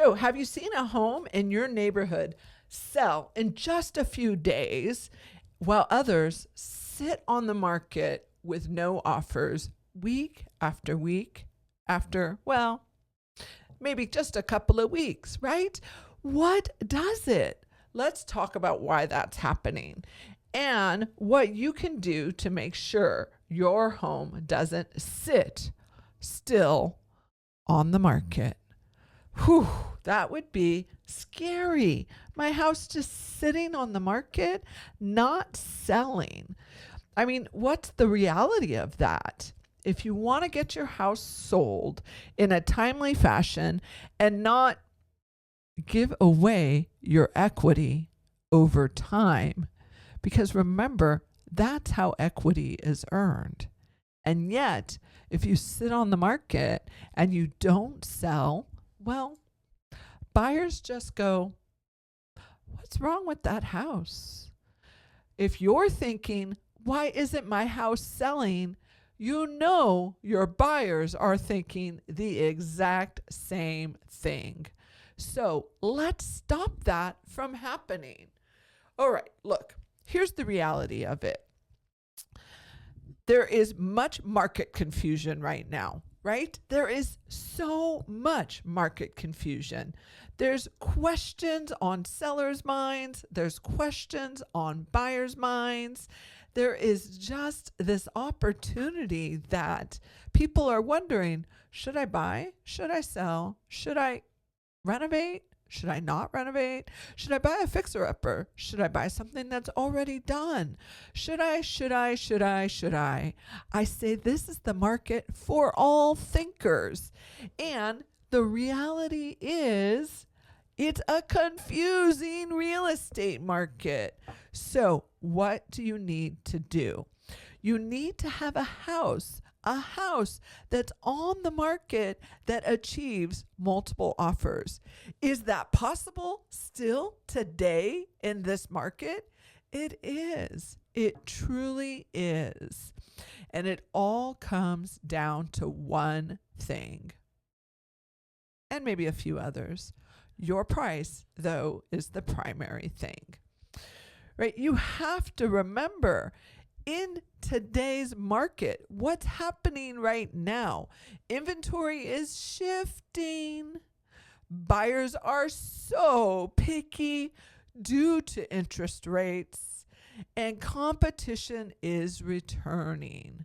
So have you seen a home in your neighborhood sell in just a few days while others sit on the market with no offers week after week after, well, maybe just a couple of weeks, right? What does it? Let's talk about why that's happening and what you can do to make sure your home doesn't sit still on the market. Whew, that would be scary. My house just sitting on the market, not selling. I mean, what's the reality of that? If you want to get your house sold in a timely fashion and not give away your equity over time, because remember, that's how equity is earned. And yet, if you sit on the market and you don't sell, well, buyers just go, what's wrong with that house? If you're thinking, why isn't my house selling? You know your buyers are thinking the exact same thing. So let's stop that from happening. All right, look, here's the reality of it. There is much market confusion right now, right? There is so much market confusion. There's questions on sellers' minds. There's questions on buyers' minds. There is just this opportunity that people are wondering, should I buy? Should I sell? Should I renovate? Should I not renovate? Should I buy a fixer-upper? Should I buy something that's already done? Should I? I say this is the market for all thinkers. And the reality is it's a confusing real estate market. So what do you need to do? You need to have a house that's on the market that achieves multiple offers. Is that possible still today in this market? It is. It truly is. And it all comes down to one thing, and maybe a few others. Your price, though, is the primary thing, right? You have to remember, in today's market, what's happening right now? Inventory is shifting. Buyers are so picky due to interest rates, and competition is returning.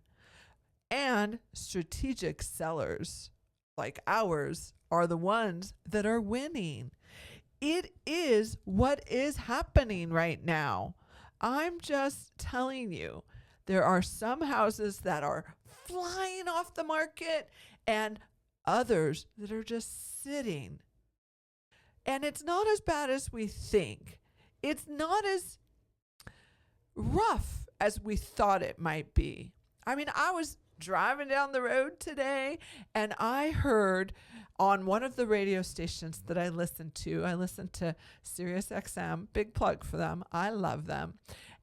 And strategic sellers like ours are the ones that are winning. It is what is happening right now. I'm just telling you, there are some houses that are flying off the market and others that are just sitting. And it's not as bad as we think. It's not as rough as we thought it might be. I mean, I was driving down the road today and I heard on one of the radio stations that I listen to Sirius XM, big plug for them. I love them.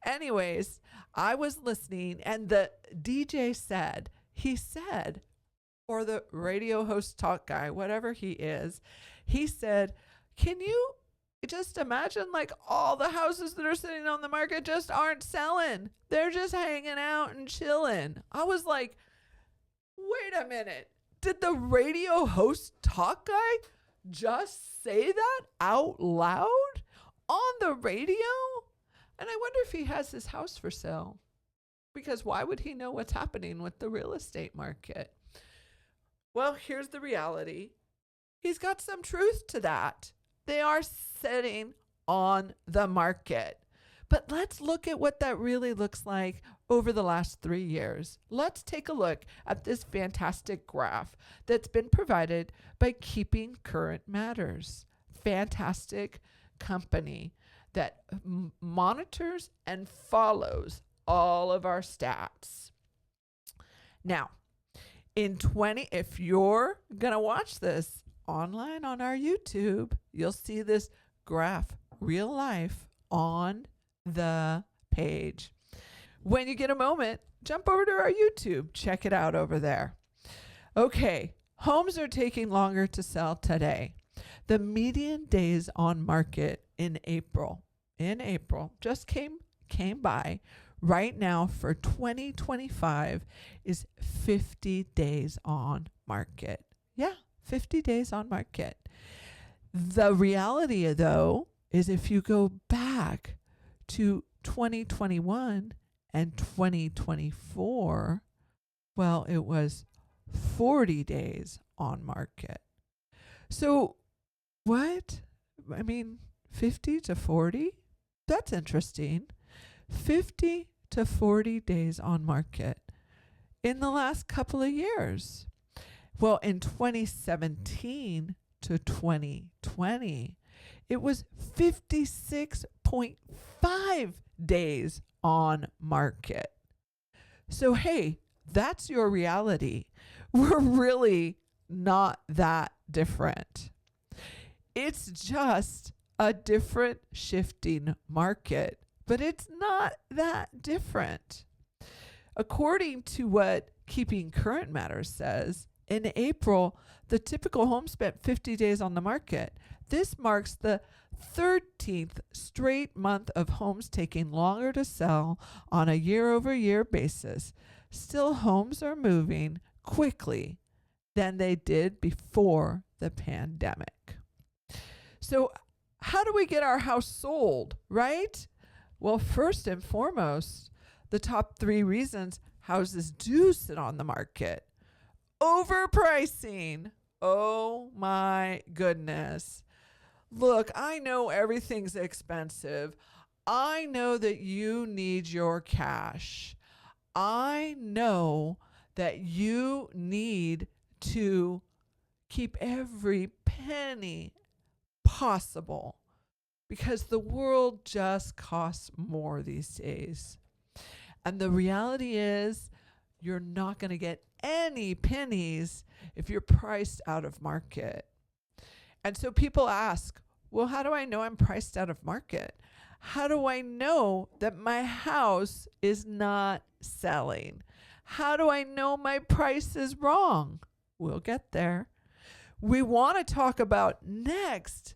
Anyways, I was listening and the DJ said, or the radio host talk guy, whatever he is, he said, can you just imagine like all the houses that are sitting on the market just aren't selling? They're just hanging out and chilling. I was like, wait a minute. Did the radio host talk guy just say that out loud on the radio? And I wonder if he has his house for sale, because why would he know what's happening with the real estate market? Well, here's the reality. He's got some truth to that. They are sitting on the market. But let's look at what that really looks like over the last 3 years. Let's take a look at this fantastic graph that's been provided by Keeping Current Matters. Fantastic company that monitors and follows all of our stats. Now, if you're going to watch this online on our YouTube, you'll see this graph, real life, on the page. When you get a moment, jump over to our YouTube. Check it out over there. Okay, homes are taking longer to sell today. The median days on market in April just came by right now for 2025 is 50 days on market. Yeah, 50 days on market. The reality, though, is if you go back to 2021 and 2024, well, it was 40 days on market. So what? I mean, 50 to 40? That's interesting. 50 to 40 days on market in the last couple of years. Well, in 2017 to 2020, it was 56.5 days on market. So, hey, that's your reality. We're really not that different. It's just a different shifting market, but it's not that different. According to what Keeping Current Matters says, in April, the typical home spent 50 days on the market. This marks the 13th straight month of homes taking longer to sell on a year-over-year basis. Still, homes are moving quickly than they did before the pandemic. So, how do we get our house sold, right? Well, first and foremost, the top 3 reasons houses do sit on the market. Overpricing. Oh my goodness. Look, I know everything's expensive. I know that you need your cash. I know that you need to keep every penny possible because the world just costs more these days. And the reality is you're not going to get any pennies if you're priced out of market. And so people ask, well, how do I know I'm priced out of market? How do I know that my house is not selling? How do I know my price is wrong? We'll get there. We want to talk about next,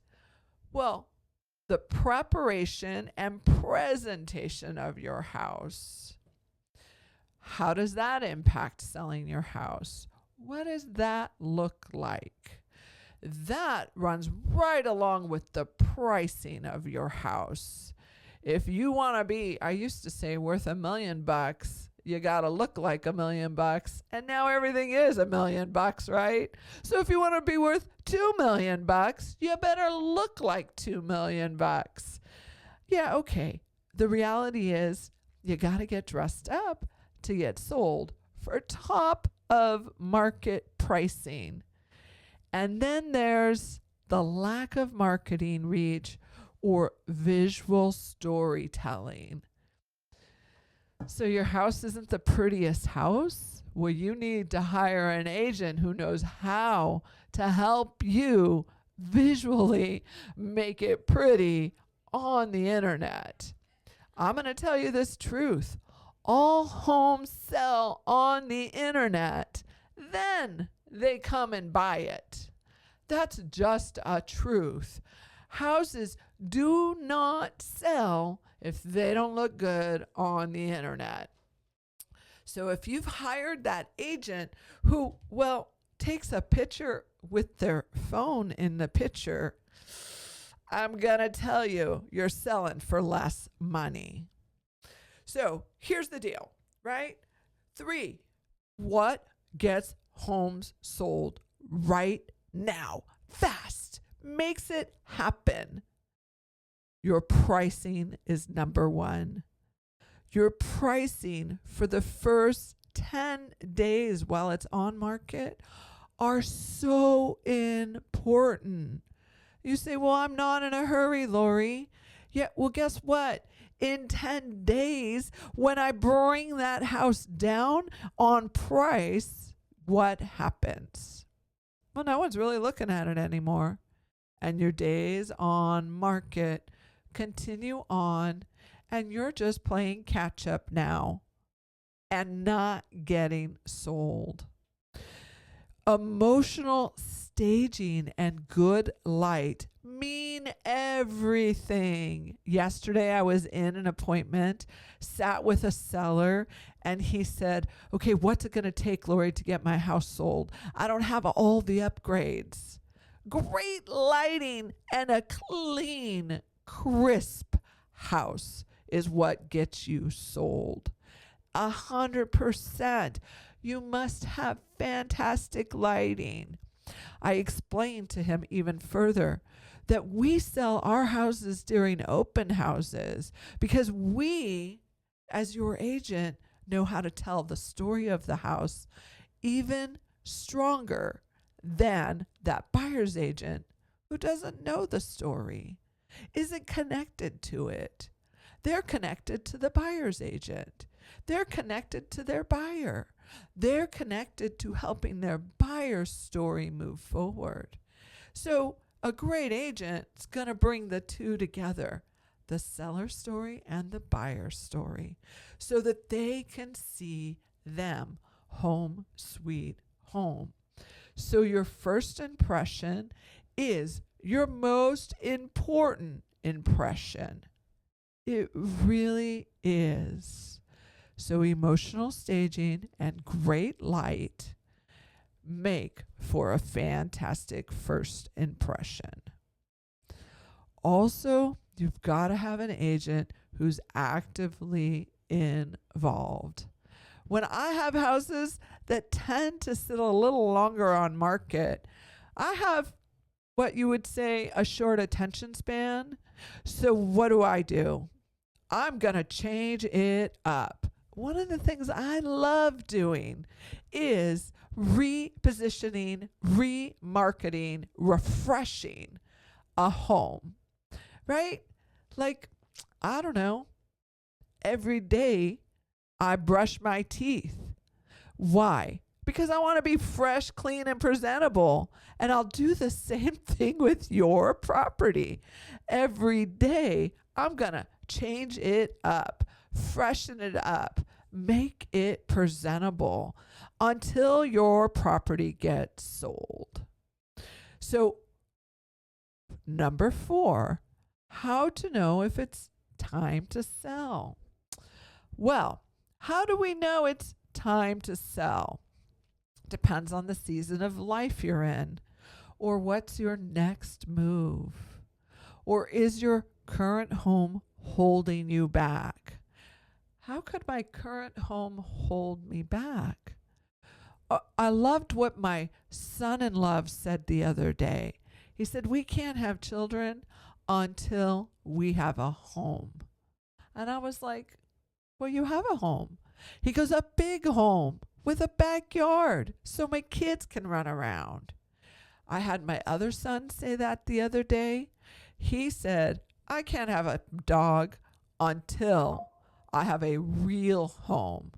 well, the preparation and presentation of your house. How does that impact selling your house? What does that look like? That runs right along with the pricing of your house. If you want to be, I used to say, worth $1 million, you got to look like $1 million. And now everything is $1 million, right? So if you want to be worth $2 million, you better look like $2 million. Yeah, okay. The reality is you got to get dressed up to get sold for top of market pricing. And then there's the lack of marketing reach or visual storytelling. So your house isn't the prettiest house? Well, you need to hire an agent who knows how to help you visually make it pretty on the internet. I'm going to tell you this truth. All homes sell on the internet. Then they come and buy it. That's just a truth. Houses do not sell if they don't look good on the internet. So if you've hired that agent who, well, takes a picture with their phone in the picture, I'm going to tell you, you're selling for less money. So here's the deal, right? 3, what gets homes sold right now, fast, makes it happen? Your pricing is number 1. Your pricing for the first 10 days while it's on market are so important. You say, well, I'm not in a hurry, Lori. Yeah, well, guess what? In 10 days, when I bring that house down on price, what happens? Well, no one's really looking at it anymore. And your days on market continue on, and you're just playing catch up now and not getting sold. Emotional staging and good light mean everything. Yesterday, I was in an appointment, sat with a seller, and he said, "Okay, what's it going to take, Lori, to get my house sold? I don't have all the upgrades." Great lighting and a clean, crisp house is what gets you sold. 100%. You must have fantastic lighting. I explained to him even further that we sell our houses during open houses because we, as your agent, know how to tell the story of the house even stronger than that buyer's agent who doesn't know the story, isn't connected to it. They're connected to the buyer's agent. They're connected to their buyer. They're connected to helping their buyer's story move forward. So a great agent is going to bring the two together, the seller story and the buyer story, so that they can see them home sweet home. So your first impression is your most important impression. It really is. So emotional staging and great light make for a fantastic first impression. Also, you've got to have an agent who's actively involved. When I have houses that tend to sit a little longer on market, I have what you would say a short attention span. So what do? I'm going to change it up. One of the things I love doing is repositioning, remarketing, refreshing a home, right? Like, I don't know, every day I brush my teeth. Why? Because I want to be fresh, clean, and presentable. And I'll do the same thing with your property. Every day, I'm going to change it up, freshen it up, make it presentable until your property gets sold. So, number 4, how to know if it's time to sell. Well, how do we know it's time to sell? Depends on the season of life you're in, or what's your next move, or is your current home holding you back? How could my current home hold me back? I loved what my son-in-law said the other day. He said, we can't have children until we have a home. And I was like, well, you have a home. He goes, a big home with a backyard so my kids can run around. I had my other son say that the other day. He said, I can't have a dog until I have a real home.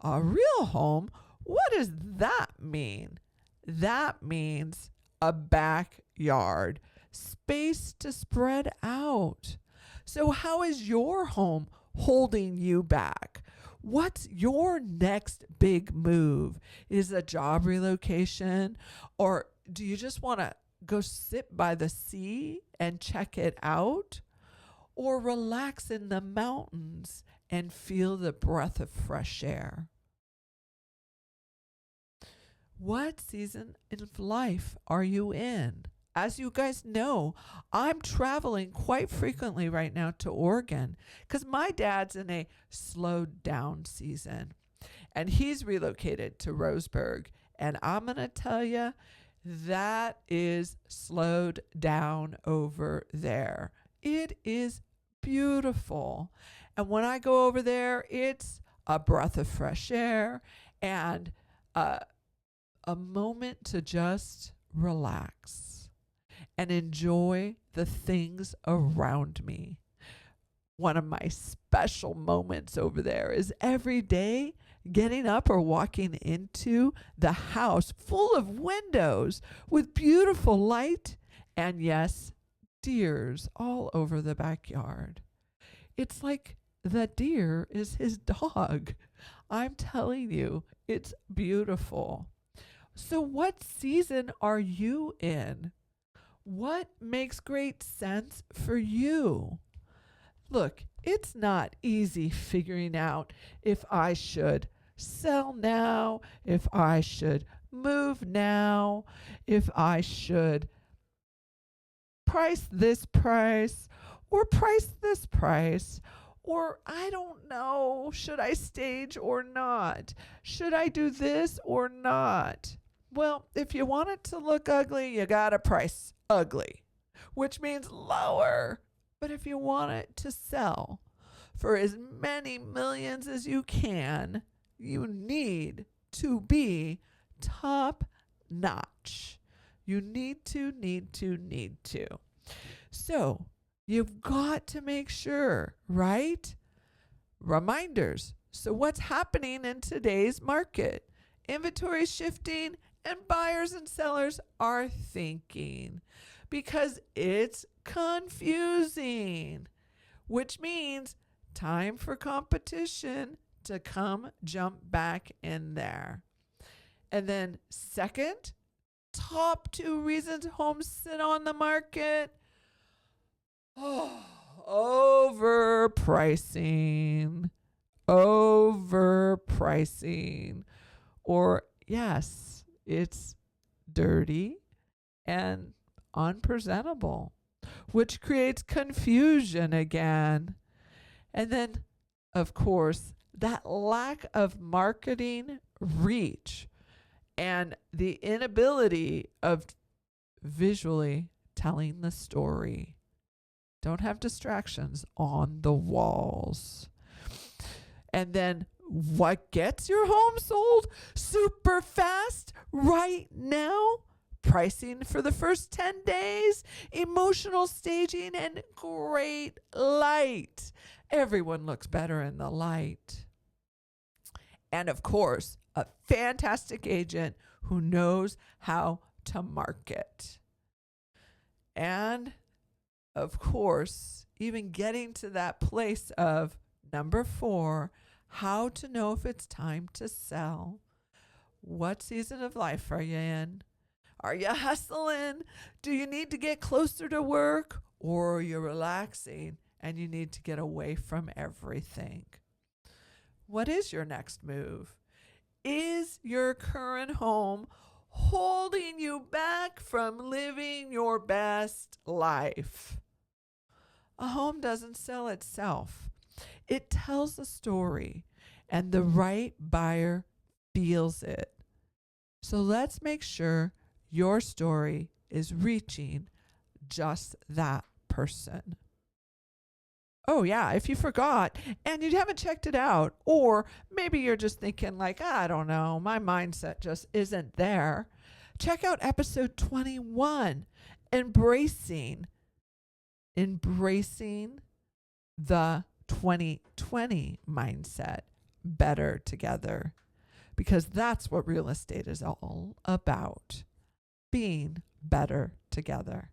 A real home? What does that mean? That means a backyard, space to spread out. So how is your home holding you back? What's your next big move? Is it a job relocation? Or do you just want to go sit by the sea and check it out? Or relax in the mountains and feel the breath of fresh air? What season of life are you in? As you guys know, I'm traveling quite frequently right now to Oregon because my dad's in a slowed down season and he's relocated to Roseburg. And I'm going to tell you, that is slowed down over there. It is beautiful. And when I go over there, it's a breath of fresh air and a moment to just relax and enjoy the things around me. One of my special moments over there is every day getting up or walking into the house full of windows with beautiful light and, yes, deers all over the backyard. It's like the deer is his dog. I'm telling you, it's beautiful. So, what season are you in? What makes great sense for you? Look, it's not easy figuring out if I should sell now, if I should move now, if I should price this price or price this price, or I don't know, should I stage or not? Should I do this or not? Well, if you want it to look ugly, you gotta price ugly, which means lower. But if you want it to sell for as many millions as you can, you need to be top notch. You need to. So you've got to make sure, right? Reminders. So what's happening in today's market? Inventory shifting and buyers and sellers are thinking because it's confusing, which means time for competition to come jump back in there. And then second, top 2 reasons homes sit on the market. Overpricing. Or yes, it's dirty and unpresentable, which creates confusion again. And then, of course, that lack of marketing reach and the inability of visually telling the story. Don't have distractions on the walls. And then what gets your home sold super fast right now? Pricing for the first 10 days, emotional staging, and great light. Everyone looks better in the light. And of course, a fantastic agent who knows how to market. And of course, even getting to that place of number 4, how to know if it's time to sell. What season of life are you in? Are you hustling? Do you need to get closer to work? Or are you relaxing and you need to get away from everything? What is your next move? Is your current home holding you back from living your best life? A home doesn't sell itself. It tells a story, and the right buyer feels it. So let's make sure your story is reaching just that person. Oh yeah, if you forgot and you haven't checked it out, or maybe you're just thinking like, I don't know, my mindset just isn't there. Check out episode 21, embracing the 2020 mindset, better together, because that's what real estate is all about, being better together.